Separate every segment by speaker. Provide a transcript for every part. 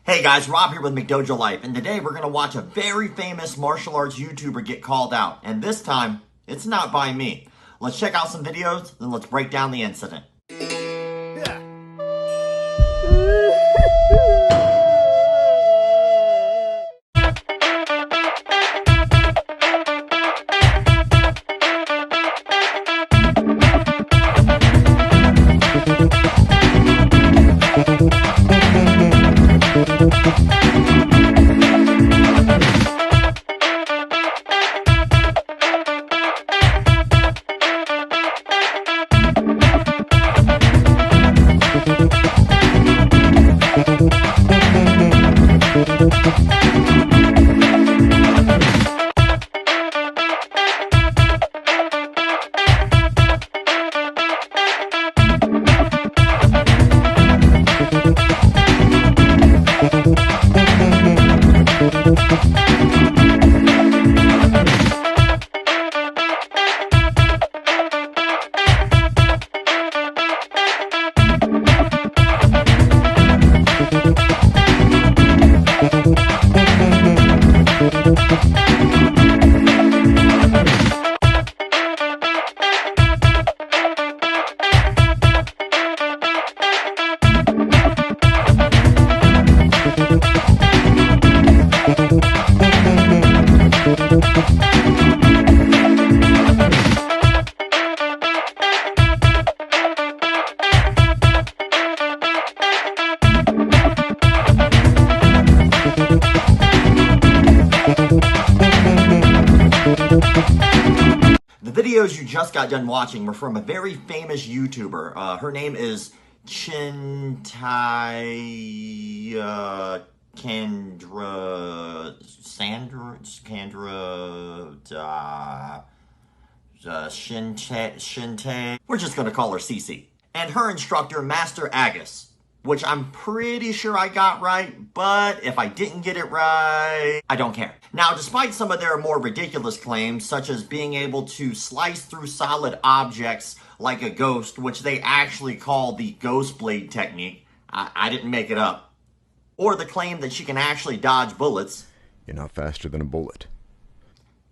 Speaker 1: Hey guys, Rob here with McDojo Life, and today we're going to watch a very famous martial arts YouTuber get called out. And this time, it's not by me. Let's check out some videos, then let's break down the incident. The videos you just got done watching were from a very famous YouTuber. Her name is Chintai Shinte. We're just gonna call her Cece. And her instructor, Master Agus, which I'm pretty sure I got right, but if I didn't get it right, I don't care. Now, despite some of their more ridiculous claims, such as being able to slice through solid objects like a ghost, which they actually call the ghost blade technique, I didn't make it up, or the claim that she can actually dodge bullets.
Speaker 2: You're not faster than a bullet.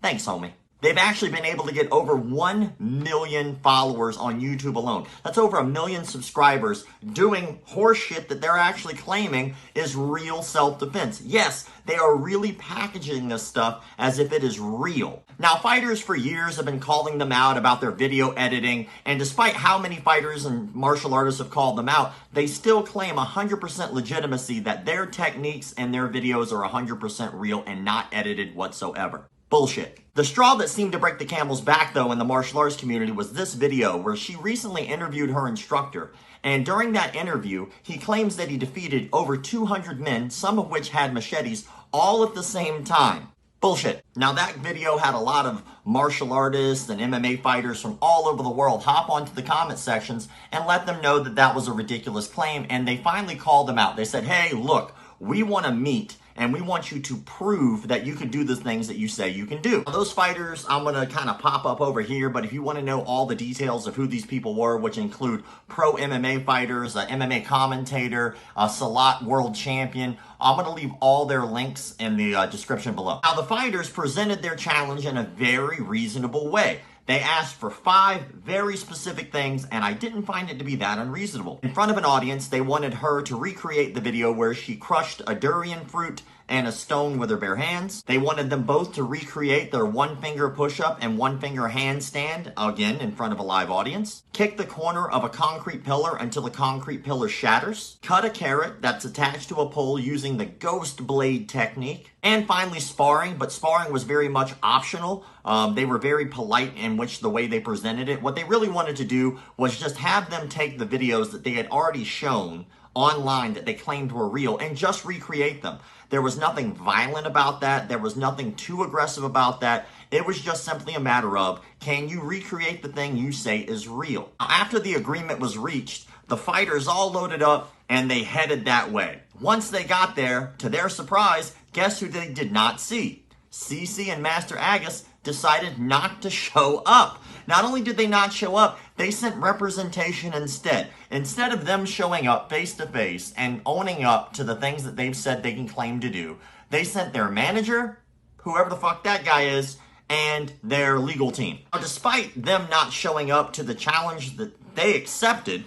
Speaker 1: Thanks, homie. They've actually been able to get over 1 million followers on YouTube alone. That's over 1 million subscribers doing horse shit that they're actually claiming is real self-defense. Yes, they are really packaging this stuff as if it is real. Now, fighters for years have been calling them out about their video editing, and despite how many fighters and martial artists have called them out, they still claim 100% legitimacy that their techniques and their videos are 100% real and not edited whatsoever. Bullshit. The straw that seemed to break the camel's back, though, in the martial arts community was this video where she recently interviewed her instructor. And during that interview, he claims that he defeated over 200 men, some of which had machetes, all at the same time. Bullshit. Now, that video had a lot of martial artists and MMA fighters from all over the world hop onto the comment sections and let them know that that was a ridiculous claim. And they finally called them out. They said, hey, look, we want to meet and we want you to prove that you can do the things that you say you can do. Those fighters, I'm going to kind of pop up over here, but if you want to know all the details of who these people were, which include pro MMA fighters, an MMA commentator, a Salat world champion, I'm going to leave all their links in the description below. Now, the fighters presented their challenge in a very reasonable way. They asked for 5 very specific things, and I didn't find it to be that unreasonable. In front of an audience, they wanted her to recreate the video where she crushed a durian fruit and a stone with her bare hands. They wanted them both to recreate their 1-finger push-up and 1-finger handstand, again, in front of a live audience. Kick the corner of a concrete pillar until the concrete pillar shatters. Cut a carrot that's attached to a pole using the ghost blade technique. And finally, sparring, but sparring was very much optional. They were very polite in the way they presented it. What they really wanted to do was just have them take the videos that they had already shown online that they claimed were real and just recreate them. There was nothing violent about that. There was nothing too aggressive about that. It was just simply a matter of, can you recreate the thing you say is real? Now, after the agreement was reached, the fighters all loaded up and they headed that way. Once they got there, to their surprise, guess who they did not see? Cece and Master Agus decided not to show up. Not only did they not show up, They sent representation instead. Instead of them showing up face to face and owning up to the things that they've said they can claim to do, they sent their manager, whoever the fuck that guy is, and their legal team. Now, despite them not showing up to the challenge that they accepted,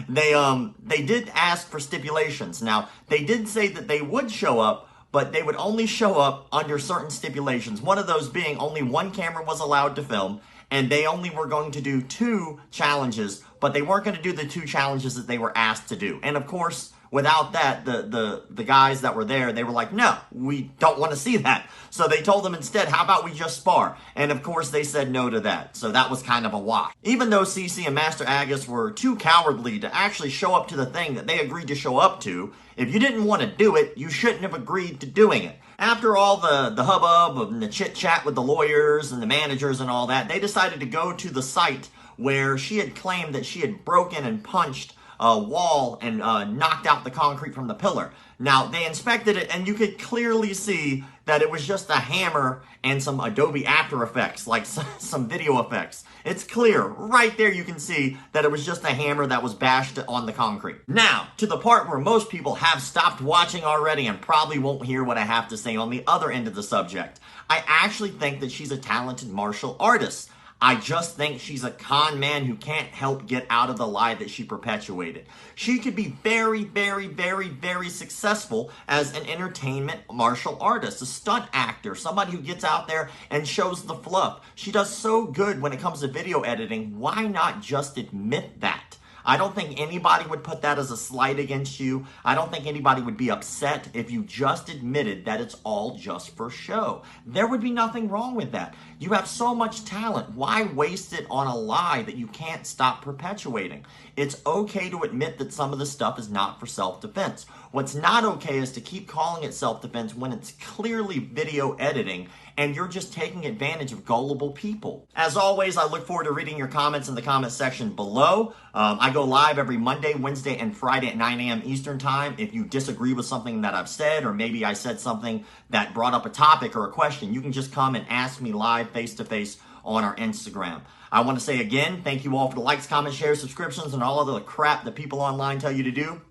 Speaker 1: they did ask for stipulations. Now, they did say that they would show up, but they would only show up under certain stipulations. One of those being only one camera was allowed to film, and they only were going to do 2 challenges, but they weren't going to do the 2 challenges that they were asked to do. And of course, without that, the guys that were there, they were like, no, we don't want to see that. So they told them instead, how about we just spar? And of course, they said no to that. So that was kind of a wash. Even though CC and Master Agus were too cowardly to actually show up to the thing that they agreed to show up to, if you didn't want to do it, you shouldn't have agreed to doing it. After all the hubbub and the chit-chat with the lawyers and the managers and all that, they decided to go to the site where she had claimed that she had broken and punched a wall and knocked out the concrete from the pillar. Now, they inspected it, and you could clearly see that it was just a hammer and some Adobe After Effects, like some video effects. It's clear. Right there you can see that it was just a hammer that was bashed on the concrete. Now, to the part where most people have stopped watching already and probably won't hear what I have to say on the other end of the subject. I actually think that she's a talented martial artist. I just think she's a con man who can't help get out of the lie that she perpetuated. She could be very, very, very, very successful as an entertainment martial artist, a stunt actor, somebody who gets out there and shows the fluff. She does so good when it comes to video editing. Why not just admit that? I don't think anybody would put that as a slight against you. I don't think anybody would be upset if you just admitted that it's all just for show. There would be nothing wrong with that. You have so much talent. Why waste it on a lie that you can't stop perpetuating? It's okay to admit that some of the stuff is not for self-defense. What's not okay is to keep calling it self-defense when it's clearly video editing and you're just taking advantage of gullible people. As always, I look forward to reading your comments in the comment section below. I go live every Monday, Wednesday, and Friday at 9 a.m. Eastern Time. If you disagree with something that I've said, or maybe I said something that brought up a topic or a question, you can just come and ask me live face-to-face on our Instagram. I want to say again, thank you all for the likes, comments, shares, subscriptions, and all of the crap that people online tell you to do.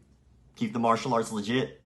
Speaker 1: Keep the martial arts legit.